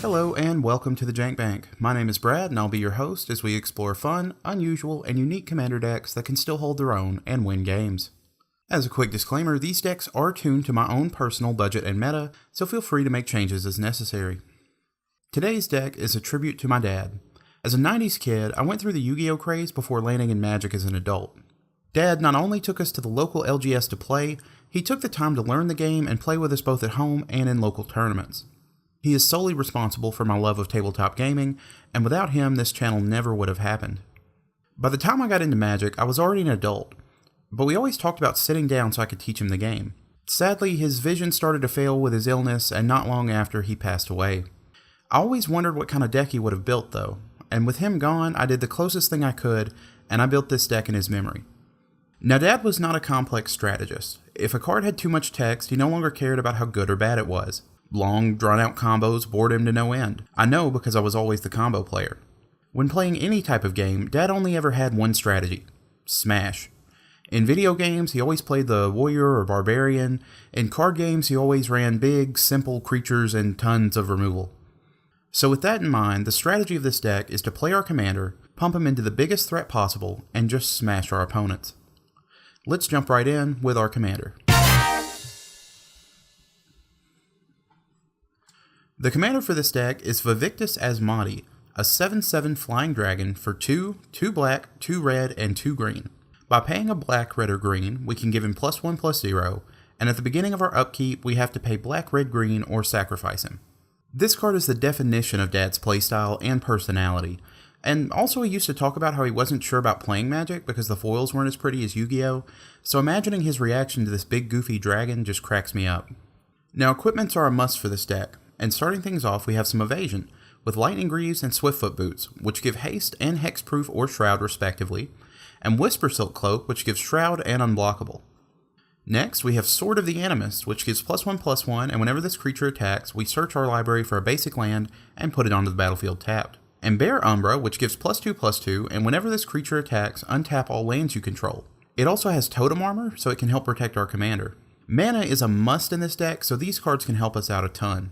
Hello and welcome to the Jank Bank. My name is Brad and I'll be your host as we explore fun, unusual, and unique commander decks that can still hold their own and win games. As a quick disclaimer, these decks are tuned to my own personal budget and meta, so feel free to make changes as necessary. Today's deck is a tribute to my dad. As a 90s kid, I went through the Yu-Gi-Oh craze before landing in Magic as an adult. Dad not only took us to the local LGS to play, he took the time to learn the game and play with us both at home and in local tournaments. He is solely responsible for my love of tabletop gaming, and without him, this channel never would have happened. By the time I got into Magic, I was already an adult, but we always talked about sitting down so I could teach him the game. Sadly, his vision started to fail with his illness, and not long after, he passed away. I always wondered what kind of deck he would have built, though, and with him gone, I did the closest thing I could, and I built this deck in his memory. Now, Dad was not a complex strategist. If a card had too much text, he no longer cared about how good or bad it was. Long, drawn-out combos bored him to no end. I know because I was always the combo player. When playing any type of game, Dad only ever had one strategy: smash. In video games, he always played the warrior or barbarian. In card games, he always ran big, simple creatures and tons of removal. So with that in mind, the strategy of this deck is to play our commander, pump him into the biggest threat possible, and just smash our opponents. Let's jump right in with our commander. The commander for this deck is Vivictus Asmati, a 7/7 flying dragon for 2 black, 2 red, and 2 green. By paying a black, red, or green, we can give him +1/+0, and at the beginning of our upkeep, we have to pay black, red, green, or sacrifice him. This card is the definition of Dad's playstyle and personality, and also he used to talk about how he wasn't sure about playing Magic because the foils weren't as pretty as Yu-Gi-Oh, so imagining his reaction to this big goofy dragon just cracks me up. Now, equipments are a must for this deck. And starting things off, we have some evasion, with Lightning Greaves and Swiftfoot Boots, which give haste and hexproof or shroud respectively, and Whisper Silk Cloak, which gives shroud and unblockable. Next, we have Sword of the Animist, which gives +1/+1, and whenever this creature attacks, we search our library for a basic land and put it onto the battlefield tapped. And Bear Umbra, which gives +2/+2, and whenever this creature attacks, untap all lands you control. It also has Totem Armor, so it can help protect our commander. Mana is a must in this deck, so these cards can help us out a ton.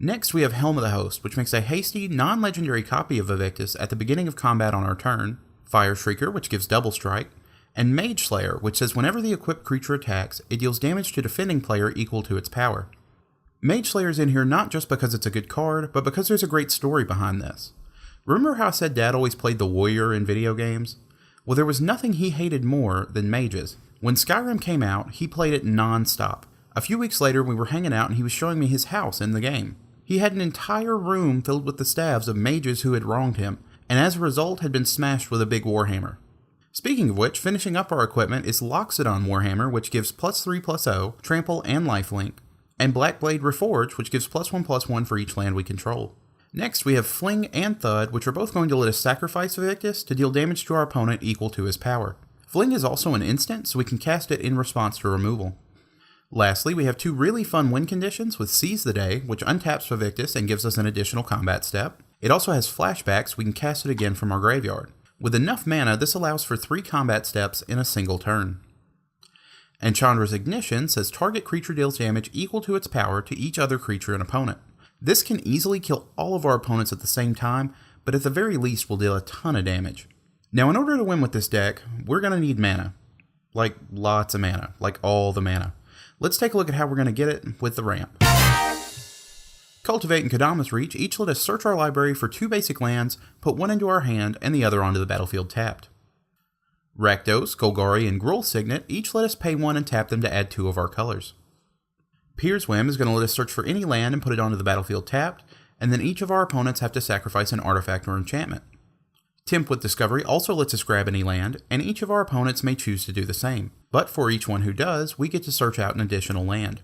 Next, we have Helm of the Host, which makes a hasty, non-legendary copy of Vivictus at the beginning of combat on our turn, Fire Shrieker, which gives double strike, and Mage Slayer, which says whenever the equipped creature attacks, it deals damage to defending player equal to its power. Mage Slayer is in here not just because it's a good card, but because there's a great story behind this. Remember how I said Dad always played the warrior in video games? Well, there was nothing he hated more than mages. When Skyrim came out, he played it non-stop. A few weeks later, we were hanging out and he was showing me his house in the game. He had an entire room filled with the staves of mages who had wronged him, and as a result had been smashed with a big warhammer. Speaking of which, finishing up our equipment is Loxodon Warhammer, which gives +3/+0, trample, and lifelink, and Blackblade Reforge, which gives +1/+1 for each land we control. Next, we have Fling and Thud, which are both going to let us sacrifice Vivictus to deal damage to our opponent equal to his power. Fling is also an instant, so we can cast it in response to removal. Lastly, we have two really fun win conditions with Seize the Day, which untaps Vivictus and gives us an additional combat step. It also has flashbacks, so we can cast it again from our graveyard. With enough mana, this allows for 3 combat steps in a single turn. And Chandra's Ignition says target creature deals damage equal to its power to each other creature and opponent. This can easily kill all of our opponents at the same time, but at the very least will deal a ton of damage. Now, in order to win with this deck, we're going to need mana. Like, lots of mana. Like, all the mana. Let's take a look at how we're going to get it with the ramp. Cultivate and Kodama's Reach each let us search our library for 2 basic lands, put one into our hand, and the other onto the battlefield tapped. Rakdos, Golgari, and Gruul Signet each let us pay 1 and tap them to add 2 of our colors. Pier's Whim is going to let us search for any land and put it onto the battlefield tapped, and then each of our opponents have to sacrifice an artifact or enchantment. Tempt with Discovery also lets us grab any land, and each of our opponents may choose to do the same. But for each one who does, we get to search out an additional land.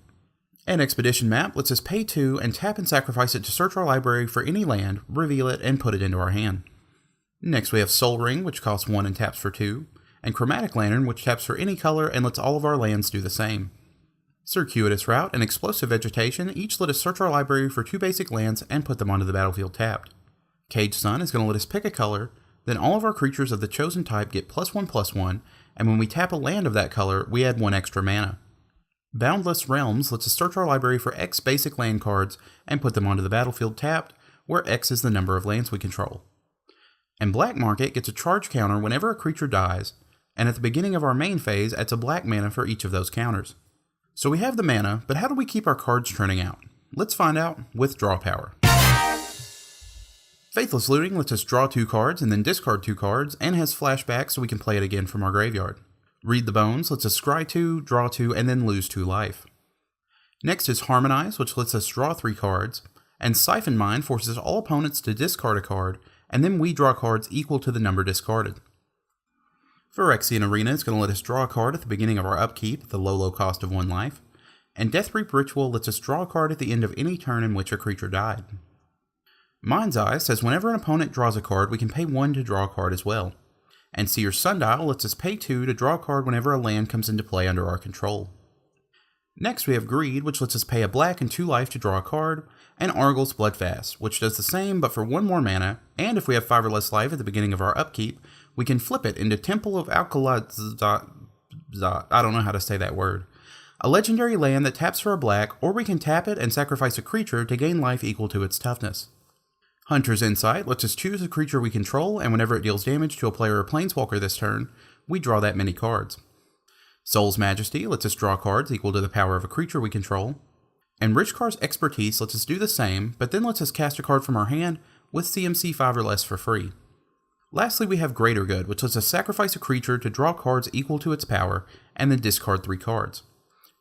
An Expedition Map lets us pay 2 and tap and sacrifice it to search our library for any land, reveal it, and put it into our hand. Next we have Soul Ring, which costs 1 and taps for 2, and Chromatic Lantern, which taps for any color and lets all of our lands do the same. Circuitous Route and Explosive Vegetation each let us search our library for 2 basic lands and put them onto the battlefield tapped. Caged Sun is going to let us pick a color, then all of our creatures of the chosen type get +1/+1, and when we tap a land of that color, we add 1 extra mana. Boundless Realms lets us search our library for X basic land cards and put them onto the battlefield tapped, where X is the number of lands we control. And Black Market gets a charge counter whenever a creature dies, and at the beginning of our main phase adds a black mana for each of those counters. So we have the mana, but how do we keep our cards turning out? Let's find out with draw power. Faithless Looting lets us draw 2 cards and then discard 2 cards, and has flashback so we can play it again from our graveyard. Read the Bones lets us scry 2, draw 2, and then lose 2 life. Next is Harmonize, which lets us draw 3 cards, and Siphon Mind forces all opponents to discard a card, and then we draw cards equal to the number discarded. Phyrexian Arena is going to let us draw a card at the beginning of our upkeep at the low cost of 1 life, and Deathreap Ritual lets us draw a card at the end of any turn in which a creature died. Mind's Eye says whenever an opponent draws a card, we can pay 1 to draw a card as well. And Seer's Sundial lets us pay 2 to draw a card whenever a land comes into play under our control. Next we have Greed, which lets us pay a black and 2 life to draw a card, and Argyl's Bloodfast, which does the same but for 1 more mana, and if we have 5 or less life at the beginning of our upkeep, we can flip it into Temple of Alkalazat, I don't know how to say that word, a legendary land that taps for a black, or we can tap it and sacrifice a creature to gain life equal to its toughness. Hunter's Insight lets us choose a creature we control, and whenever it deals damage to a player or planeswalker this turn, we draw that many cards. Soul's Majesty lets us draw cards equal to the power of a creature we control. And Richkar's Expertise lets us do the same, but then lets us cast a card from our hand with CMC 5 or less for free. Lastly, we have Greater Good, which lets us sacrifice a creature to draw cards equal to its power, and then discard 3 cards.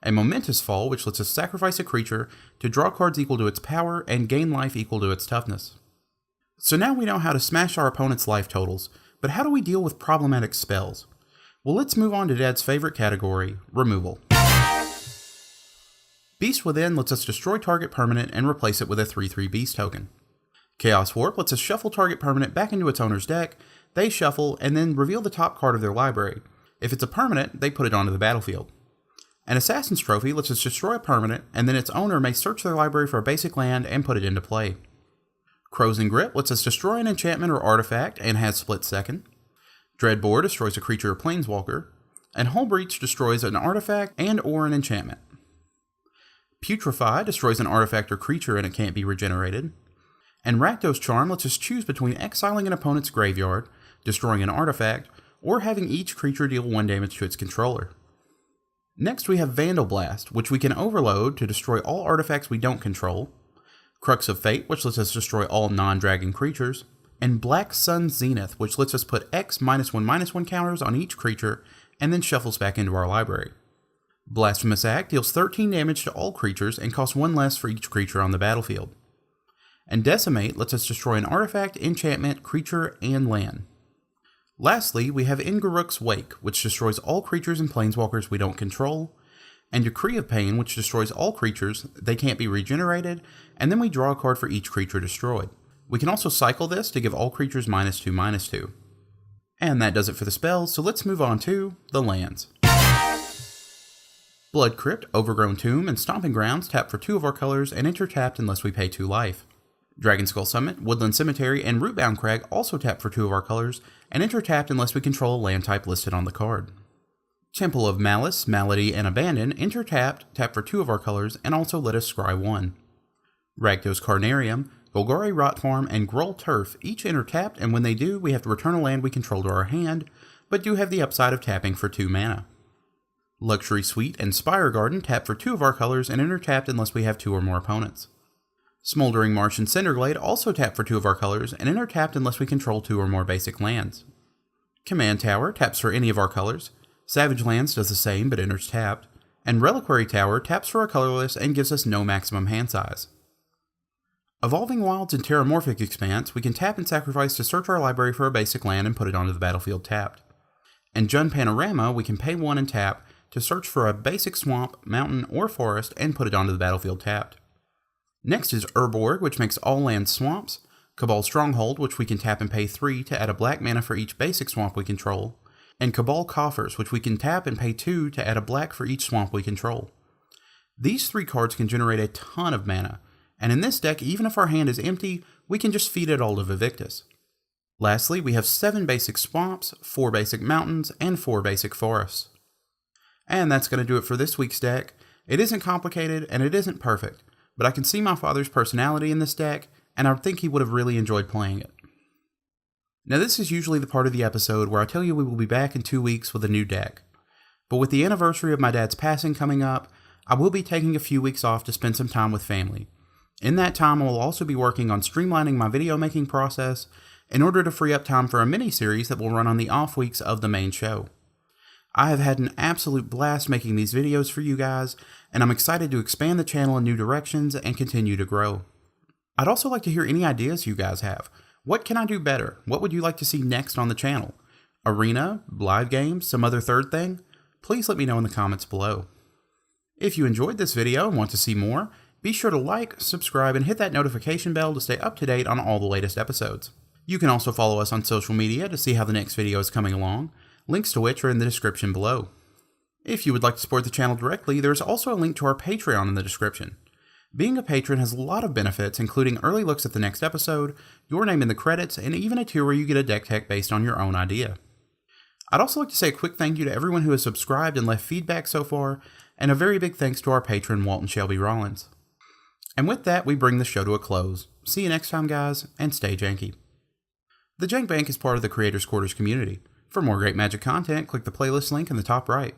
And Momentous Fall, which lets us sacrifice a creature to draw cards equal to its power and gain life equal to its toughness. So now we know how to smash our opponent's life totals, but how do we deal with problematic spells? Well, let's move on to Dad's favorite category, removal. Beast Within lets us destroy target permanent and replace it with a 3/3 beast token. Chaos Warp lets us shuffle target permanent back into its owner's deck, they shuffle, and then reveal the top card of their library. If it's a permanent, they put it onto the battlefield. An Assassin's Trophy lets us destroy a permanent, and then its owner may search their library for a basic land and put it into play. Crows and Grip lets us destroy an enchantment or artifact and has split second. Dreadbore destroys a creature or planeswalker. And Hullbreach destroys an artifact and or an enchantment. Putrefy destroys an artifact or creature and it can't be regenerated. And Rakdos Charm lets us choose between exiling an opponent's graveyard, destroying an artifact, or having each creature deal 1 damage to its controller. Next we have Vandal Blast, which we can overload to destroy all artifacts we don't control. Crux of Fate, which lets us destroy all non-dragon creatures, and Black Sun Zenith, which lets us put X -1/-1 counters on each creature, and then shuffles back into our library. Blasphemous Act deals 13 damage to all creatures and costs 1 less for each creature on the battlefield. And Decimate lets us destroy an artifact, enchantment, creature, and land. Lastly, we have Ingaruk's Wake, which destroys all creatures and planeswalkers we don't control, and Decree of Pain, which destroys all creatures, they can't be regenerated, and then we draw a card for each creature destroyed. We can also cycle this to give all creatures -2/-2. And that does it for the spells, so let's move on to the lands. Blood Crypt, Overgrown Tomb, and Stomping Grounds tap for 2 of our colors and enter tapped unless we pay 2 life. Dragonskull Summit, Woodland Cemetery, and Rootbound Crag also tap for 2 of our colors and enter tapped unless we control a land type listed on the card. Temple of Malice, Malady, and Abandon enter tapped, tap for 2 of our colors, and also let us scry 1. Rakdos Carnarium, Golgari Rotfarm, and Gruul Turf each enter tapped, and when they do, we have to return a land we control to our hand, but do have the upside of tapping for 2 mana. Luxury Suite and Spire Garden tap for 2 of our colors and enter tapped unless we have 2 or more opponents. Smoldering Marsh and Cinderglade also tap for 2 of our colors and enter tapped unless we control 2 or more basic lands. Command Tower taps for any of our colors. Savage Lands does the same but enters tapped, and Reliquary Tower taps for a colorless and gives us no maximum hand size. Evolving Wilds and Terramorphic Expanse we can tap and sacrifice to search our library for a basic land and put it onto the battlefield tapped. And Jund Panorama we can pay 1 and tap to search for a basic swamp, mountain, or forest and put it onto the battlefield tapped. Next is Urborg, which makes all lands swamps, Cabal Stronghold, which we can tap and pay 3 to add a black mana for each basic swamp we control, and Cabal Coffers, which we can tap and pay 2 to add a black for each swamp we control. These 3 cards can generate a ton of mana, and in this deck, even if our hand is empty, we can just feed it all to Vivictus. Lastly, we have 7 basic swamps, 4 basic mountains, and 4 basic forests. And that's going to do it for this week's deck. It isn't complicated, and it isn't perfect, but I can see my father's personality in this deck, and I think he would have really enjoyed playing it. Now this is usually the part of the episode where I tell you we will be back in 2 weeks with a new deck. But with the anniversary of my dad's passing coming up, I will be taking a few weeks off to spend some time with family. In that time, I will also be working on streamlining my video making process in order to free up time for a mini-series that will run on the off weeks of the main show. I have had an absolute blast making these videos for you guys, and I'm excited to expand the channel in new directions and continue to grow. I'd also like to hear any ideas you guys have. What can I do better? What would you like to see next on the channel? Arena, live games, some other third thing? Please let me know in the comments below. If you enjoyed this video and want to see more, be sure to like, subscribe, and hit that notification bell to stay up to date on all the latest episodes. You can also follow us on social media to see how the next video is coming along, links to which are in the description below. If you would like to support the channel directly, there is also a link to our Patreon in the description. Being a patron has a lot of benefits, including early looks at the next episode, your name in the credits, and even a tier where you get a deck tech based on your own idea. I'd also like to say a quick thank you to everyone who has subscribed and left feedback so far, and a very big thanks to our patron Walton Shelby Rollins. And with that, we bring the show to a close. See you next time, guys, and stay janky. The Jank Bank is part of the Creators Quarters community. For more great Magic content, click the playlist link in the top right.